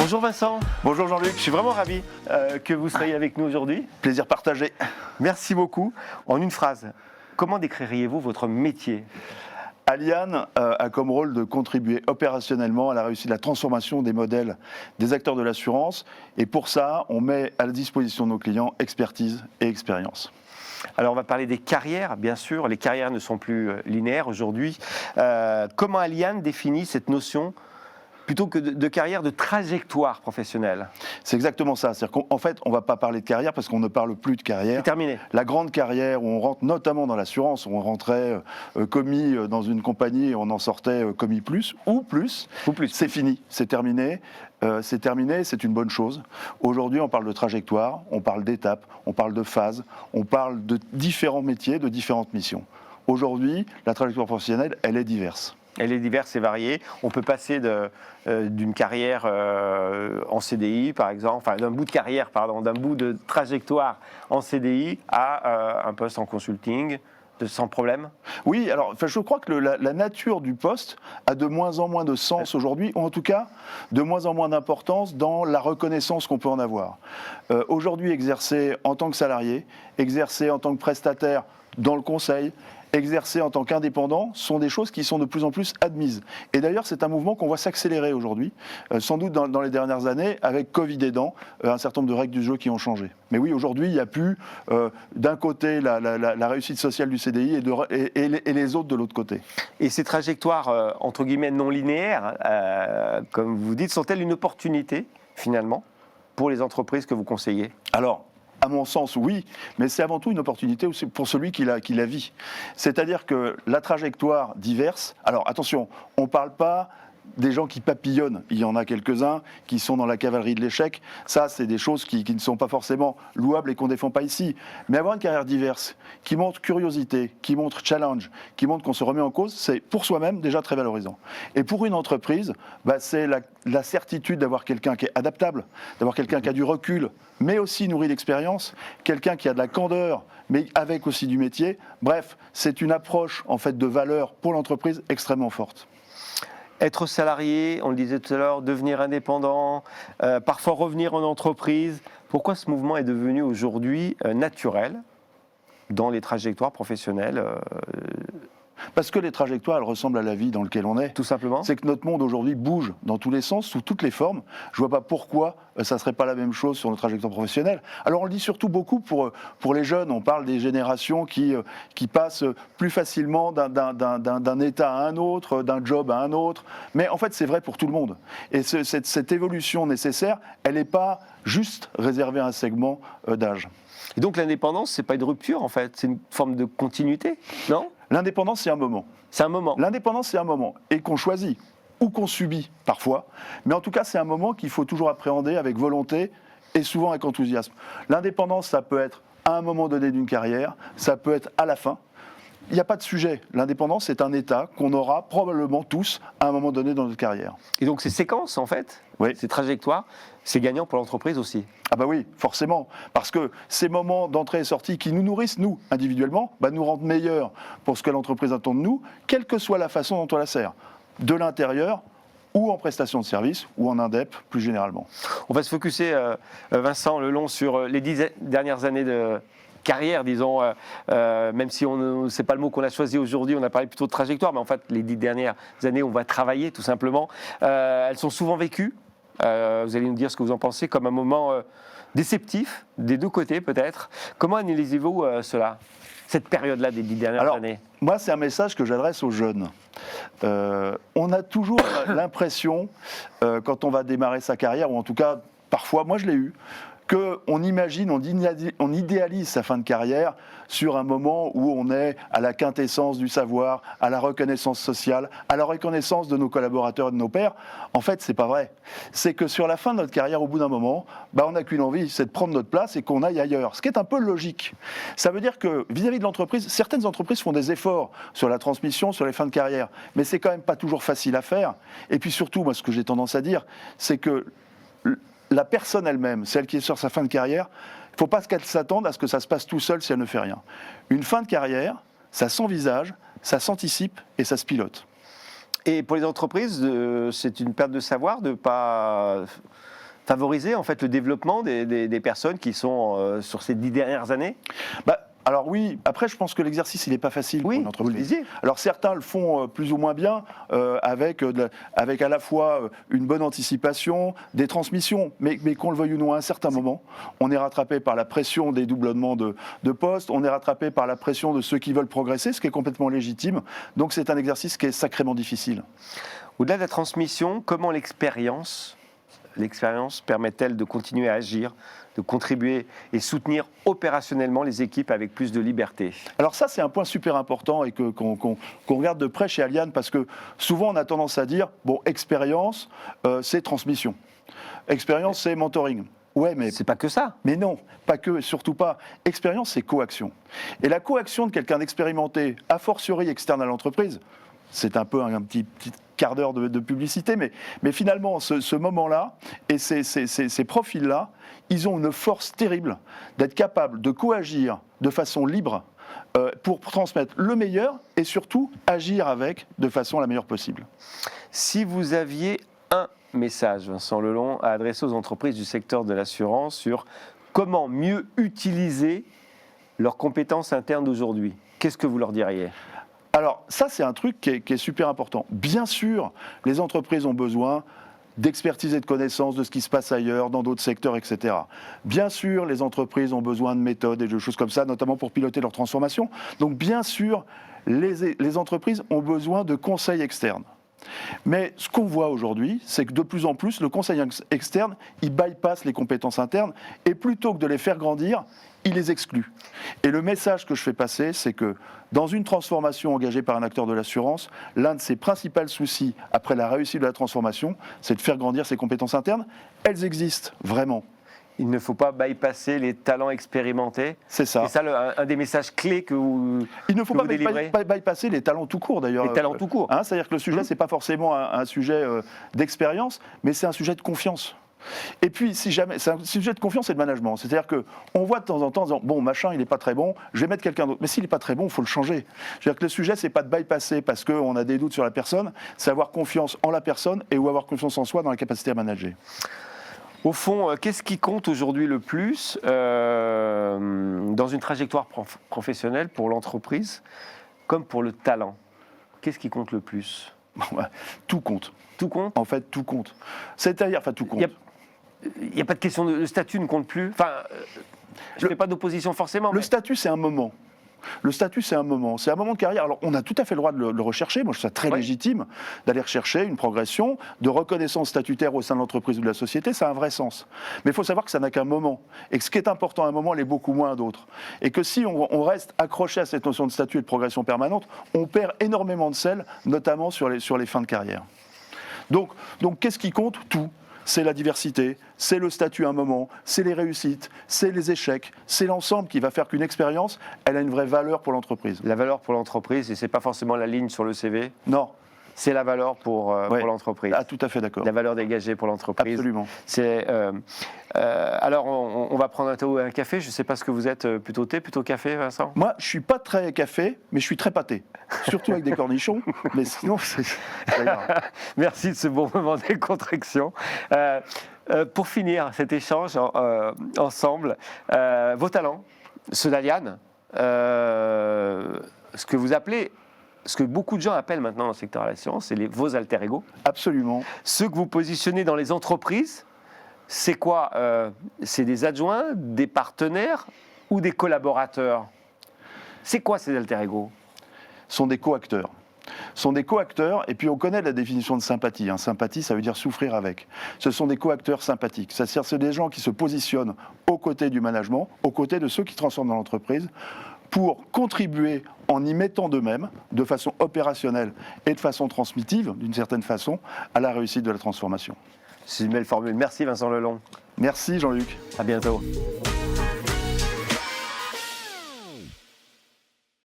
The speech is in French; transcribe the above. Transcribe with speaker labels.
Speaker 1: Bonjour Vincent.
Speaker 2: Bonjour Jean-Luc.
Speaker 1: Je suis vraiment ravi que vous soyez avec nous aujourd'hui.
Speaker 2: Plaisir partagé.
Speaker 1: Merci beaucoup. En une phrase, comment décririez-vous votre métier ?
Speaker 2: Allianz a comme rôle de contribuer opérationnellement à la réussite de la transformation des modèles des acteurs de l'assurance. Et pour ça, on met à la disposition de nos clients expertise et expérience.
Speaker 1: Alors on va parler des carrières, bien sûr. Les carrières ne sont plus linéaires aujourd'hui. Comment Allianz définit cette notion plutôt que de carrière, de trajectoire professionnelle?
Speaker 2: C'est exactement ça. C'est-à-dire qu'en fait, on ne va pas parler de carrière parce qu'on ne parle plus de carrière.
Speaker 1: C'est terminé.
Speaker 2: La grande carrière où on rentre notamment dans l'assurance, où on rentrait commis dans une compagnie et on en sortait commis plus ou plus. C'est fini, c'est terminé. C'est une bonne chose. Aujourd'hui, on parle de trajectoire, on parle d'étapes, on parle de phases, on parle de différents métiers, de différentes missions. Aujourd'hui, la trajectoire professionnelle, elle est diverse.
Speaker 1: Elle est diverse et variée. On peut passer d'une carrière en CDI, par exemple, enfin d'un bout de carrière, pardon, d'un bout de trajectoire en CDI à un poste en consulting, sans problème.
Speaker 2: Oui, alors je crois que la nature du poste a de moins en moins de sens aujourd'hui, ou en tout cas de moins en moins d'importance dans la reconnaissance qu'on peut en avoir. Aujourd'hui, exercer en tant que salarié, exercer en tant que prestataire dans le conseil, exercer en tant qu'indépendant sont des choses qui sont de plus en plus admises. Et d'ailleurs, c'est un mouvement qu'on voit s'accélérer aujourd'hui, sans doute dans les dernières années, avec Covid aidant, un certain nombre de règles du jeu qui ont changé. Mais oui, aujourd'hui, il n'y a plus d'un côté la réussite sociale du CDI et les autres de l'autre côté.
Speaker 1: Et ces trajectoires, entre guillemets, non linéaires, comme vous dites, sont-elles une opportunité, finalement, pour les entreprises que vous conseillez ?
Speaker 2: Alors, à mon sens, oui, mais c'est avant tout une opportunité aussi pour celui qui la vit. C'est-à-dire que la trajectoire diverse. Alors attention, on ne parle pas des gens qui papillonnent. Il y en a quelques-uns qui sont dans la cavalerie de l'échec. Ça, c'est des choses qui ne sont pas forcément louables et qu'on ne défend pas ici. Mais avoir une carrière diverse, qui montre curiosité, qui montre challenge, qui montre qu'on se remet en cause, c'est pour soi-même déjà très valorisant. Et pour une entreprise, c'est la certitude d'avoir quelqu'un qui est adaptable, d'avoir quelqu'un qui a du recul, mais aussi nourri d'expérience, quelqu'un qui a de la candeur, mais avec aussi du métier. Bref, c'est une approche en fait de valeur pour l'entreprise extrêmement forte.
Speaker 1: Être salarié, on le disait tout à l'heure, devenir indépendant, parfois revenir en entreprise. Pourquoi ce mouvement est devenu aujourd'hui naturel dans les trajectoires professionnelles
Speaker 2: Parce que les trajectoires, elles ressemblent à la vie dans laquelle on est.
Speaker 1: Tout simplement.
Speaker 2: C'est que notre monde aujourd'hui bouge dans tous les sens, sous toutes les formes. Je ne vois pas pourquoi ça ne serait pas la même chose sur nos trajectoires professionnelles. Alors on le dit surtout beaucoup pour les jeunes. On parle des générations qui passent plus facilement d'un état à un autre, d'un job à un autre. Mais en fait, c'est vrai pour tout le monde. Et cette évolution nécessaire, elle n'est pas juste réservée à un segment d'âge.
Speaker 1: Et donc l'indépendance, ce n'est pas une rupture en fait, c'est une forme de continuité, non ?
Speaker 2: L'indépendance, c'est un moment.
Speaker 1: C'est un moment.
Speaker 2: L'indépendance, c'est un moment. Et qu'on choisit ou qu'on subit parfois. Mais en tout cas, c'est un moment qu'il faut toujours appréhender avec volonté et souvent avec enthousiasme. L'indépendance, ça peut être à un moment donné d'une carrière, ça peut être à la fin. Il n'y a pas de sujet. L'indépendance, c'est un état qu'on aura probablement tous à un moment donné dans notre carrière.
Speaker 1: Et donc ces séquences, en fait,
Speaker 2: oui.
Speaker 1: Ces trajectoires, c'est gagnant pour l'entreprise aussi.
Speaker 2: Ah bah oui, forcément. Parce que ces moments d'entrée et sortie qui nous nourrissent, nous, individuellement, nous rendent meilleurs pour ce que l'entreprise attend de nous, quelle que soit la façon dont on la sert. De l'intérieur, ou en prestation de service, ou en indep, plus généralement.
Speaker 1: On va se focuser, Vincent Lelong, sur les 10 dernières années de carrière, disons, même si c'est pas le mot qu'on a choisi aujourd'hui, on a parlé plutôt de trajectoire, mais en fait, les 10 dernières années, on va travailler, tout simplement. Elles sont souvent vécues, vous allez nous dire ce que vous en pensez, comme un moment déceptif, des deux côtés peut-être. Comment analysez-vous cela, cette période-là des 10 dernières années ?
Speaker 2: Moi, c'est un message que j'adresse aux jeunes. On a toujours l'impression, quand on va démarrer sa carrière, ou en tout cas, parfois, moi je l'ai eu, qu'on imagine, on idéalise sa fin de carrière sur un moment où on est à la quintessence du savoir, à la reconnaissance sociale, à la reconnaissance de nos collaborateurs et de nos pairs. En fait, c'est pas vrai. C'est que sur la fin de notre carrière, au bout d'un moment, on n'a qu'une envie, c'est de prendre notre place et qu'on aille ailleurs. Ce qui est un peu logique. Ça veut dire que vis-à-vis de l'entreprise, certaines entreprises font des efforts sur la transmission, sur les fins de carrière, mais c'est quand même pas toujours facile à faire. Et puis surtout, moi, ce que j'ai tendance à dire, c'est que la personne elle-même, celle qui est sur sa fin de carrière, il ne faut pas qu'elle s'attende à ce que ça se passe tout seul si elle ne fait rien. Une fin de carrière, ça s'envisage, ça s'anticipe et ça se pilote.
Speaker 1: Et pour les entreprises, c'est une perte de savoir de ne pas favoriser en fait le développement des personnes qui sont sur ces 10 dernières années?
Speaker 2: Alors oui, après je pense que l'exercice il n'est pas facile pour une entreprise.
Speaker 1: Vous le disiez.
Speaker 2: Alors certains le font plus ou moins bien avec à la fois une bonne anticipation, des transmissions, mais qu'on le veuille ou non, à un certain moment, on est rattrapé par la pression des doublements de postes, on est rattrapé par la pression de ceux qui veulent progresser, ce qui est complètement légitime. Donc c'est un exercice qui est sacrément difficile.
Speaker 1: Au-delà de la transmission, comment l'expérience permet-elle de continuer à agir, de contribuer et soutenir opérationnellement les équipes avec plus de liberté?
Speaker 2: Alors ça, c'est un point super important et qu'on regarde de près chez Aliane, parce que souvent on a tendance à dire, bon, expérience, c'est transmission. Expérience, c'est mentoring. Ouais, mais
Speaker 1: c'est pas que ça.
Speaker 2: Mais non, pas que, surtout pas. Expérience, c'est coaction. Et la coaction de quelqu'un d'expérimenté, a fortiori externe à l'entreprise, c'est un peu un petit quart d'heure de publicité, mais finalement, ce moment-là et ces profils-là, ils ont une force terrible d'être capables de coagir de façon libre pour transmettre le meilleur et surtout agir avec de façon la meilleure possible.
Speaker 1: Si vous aviez un message, Vincent Lelong, à adresser aux entreprises du secteur de l'assurance sur comment mieux utiliser leurs compétences internes d'aujourd'hui, qu'est-ce que vous leur diriez ?
Speaker 2: Alors ça, c'est un truc qui est super important. Bien sûr, les entreprises ont besoin d'expertise et de connaissances de ce qui se passe ailleurs, dans d'autres secteurs, etc. Bien sûr, les entreprises ont besoin de méthodes et de choses comme ça, notamment pour piloter leur transformation. Donc bien sûr, les entreprises ont besoin de conseils externes. Mais ce qu'on voit aujourd'hui, c'est que de plus en plus, le conseil externe, il bypasse les compétences internes et plutôt que de les faire grandir, il les exclut. Et le message que je fais passer, c'est que dans une transformation engagée par un acteur de l'assurance, l'un de ses principaux soucis après la réussite de la transformation, c'est de faire grandir ses compétences internes. Elles existent vraiment.
Speaker 1: Il ne faut pas bypasser les talents expérimentés.
Speaker 2: C'est ça.
Speaker 1: C'est ça un des messages clés que vous
Speaker 2: Il ne faut
Speaker 1: pas
Speaker 2: bypasser les talents tout court d'ailleurs.
Speaker 1: Les talents tout court.
Speaker 2: C'est-à-dire que le sujet, ce n'est pas forcément un sujet d'expérience, mais c'est un sujet de confiance. Et puis, si jamais, c'est un sujet de confiance et de management. C'est-à-dire qu'on voit de temps en temps, bon, machin, il n'est pas très bon, je vais mettre quelqu'un d'autre. Mais s'il n'est pas très bon, il faut le changer. C'est-à-dire que le sujet, c'est pas de bypasser parce qu'on a des doutes sur la personne, c'est avoir confiance en la personne et ou avoir confiance en soi dans la capacité à manager.
Speaker 1: Au fond, qu'est-ce qui compte aujourd'hui le plus dans une trajectoire professionnelle pour l'entreprise, comme pour le talent? Qu'est-ce qui compte le plus?
Speaker 2: Tout compte.
Speaker 1: Tout compte?
Speaker 2: En fait, tout compte. C'est-à-dire, tout compte.
Speaker 1: Il n'y a pas de question le statut ne compte plus. Enfin, je ne fais pas d'opposition forcément.
Speaker 2: Le statut, c'est un moment. Le statut, c'est un moment de carrière. Alors, on a tout à fait le droit de le rechercher. Moi, je trouve ça très légitime d'aller rechercher une progression de reconnaissance statutaire au sein de l'entreprise ou de la société. Ça a un vrai sens. Mais il faut savoir que ça n'a qu'un moment. Et que ce qui est important à un moment l'est beaucoup moins à d'autres. Et que si on reste accroché à cette notion de statut et de progression permanente, on perd énormément de sel, notamment sur les fins de carrière. Donc qu'est-ce qui compte? Tout. C'est la diversité, c'est le statut à un moment, c'est les réussites, c'est les échecs, c'est l'ensemble qui va faire qu'une expérience, elle a une vraie valeur pour l'entreprise.
Speaker 1: La valeur pour l'entreprise, et ce n'est pas forcément la ligne sur le CV?
Speaker 2: Non.
Speaker 1: C'est la valeur pour l'entreprise.
Speaker 2: Ah, tout à fait d'accord.
Speaker 1: La valeur dégagée pour l'entreprise.
Speaker 2: Absolument.
Speaker 1: Alors, on va prendre un thé ou un café. Je ne sais pas ce que vous êtes, plutôt thé, plutôt café, Vincent?
Speaker 2: Moi, je ne suis pas très café, mais je suis très pâté. Surtout avec des cornichons. Mais sinon, c'est grave.
Speaker 1: Merci de ce bon moment de décontraction. Pour finir cet échange ensemble, vos talents, ceux d'Aliane, ce que vous appelez... Ce que beaucoup de gens appellent maintenant dans le secteur de l'assurance, c'est vos alter ego.
Speaker 2: Absolument.
Speaker 1: Ceux que vous positionnez dans les entreprises, c'est quoi? C'est des adjoints, des partenaires ou des collaborateurs? C'est quoi ces alter ego?
Speaker 2: Sont des co-acteurs. Sont des co-acteurs, et puis on connaît la définition de sympathie. Sympathie, ça veut dire souffrir avec. Ce sont des co-acteurs sympathiques. C'est-à-dire c'est des gens qui se positionnent aux côtés du management, aux côtés de ceux qui transforment dans l'entreprise, pour contribuer en y mettant d'eux-mêmes, de façon opérationnelle et de façon transmissive, d'une certaine façon, à la réussite de la transformation.
Speaker 1: C'est une belle formule. Merci Vincent Lelong.
Speaker 2: Merci Jean-Luc.
Speaker 1: À bientôt.